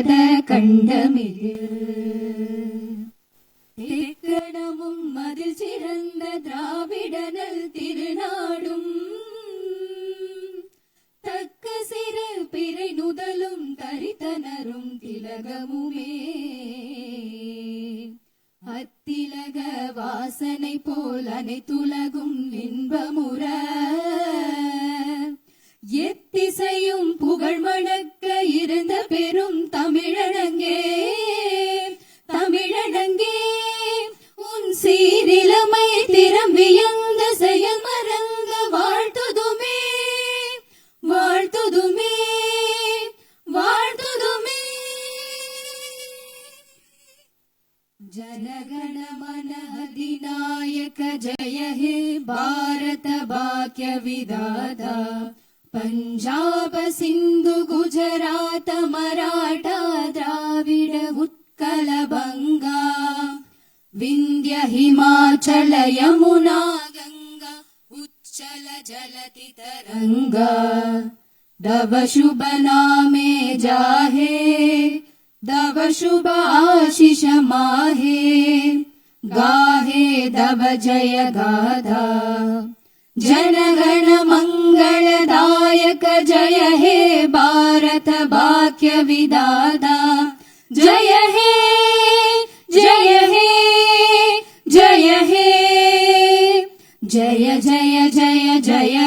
கண்டத கண்டமிகு திக்கணமும் அதில் சிறந்த திராவிடனல் திருநாடும் தக்க சிறு பிறை நுதலும் தரித்தனரும் திலகமுமே அத்திலக வாசனை போல் அனைத்துலகும் இன்பமுற எத்திசையும் புகழ் மணக்க இருந்த பெரும் தமிழனங்கே தமிழனங்கே உன் சீரிலமை திறம் வியந்த செயல் மறந்த வாழ்த்துதுமே வாழ்த்துதுமே வாழ்த்துதுமே ಜನಗಣ ಮನ ಅಧಿನಾಯಕ ಜಯ ಹೇ ಭಾರತ ಭಾಗ್ಯ ವಿಧಾತ ಪಂಜಾಬ ಸಿಂಧು ಗುಜರಾತ ಮರಾಠ ದ್ರಾವಿಡ ಉತ್ಕಲ ಬಂಗಾ ವಿಂಧ್ಯ ಹಿಮಾಚಲ ಯಮುನಾ ಗಂಗಾ ಉಚ್ಚಲ ಜಲತಿ ತರಂಗಾ ದವ ಶುಭ ನಾಮೆ ಜಾಹೇ दव शुभ आशीष माहे गाहे दव जय गाधा जनगण मंगलदायक जय हे भारत भाग्य विधाता जय हे जय हे जय हे जय जय जय जय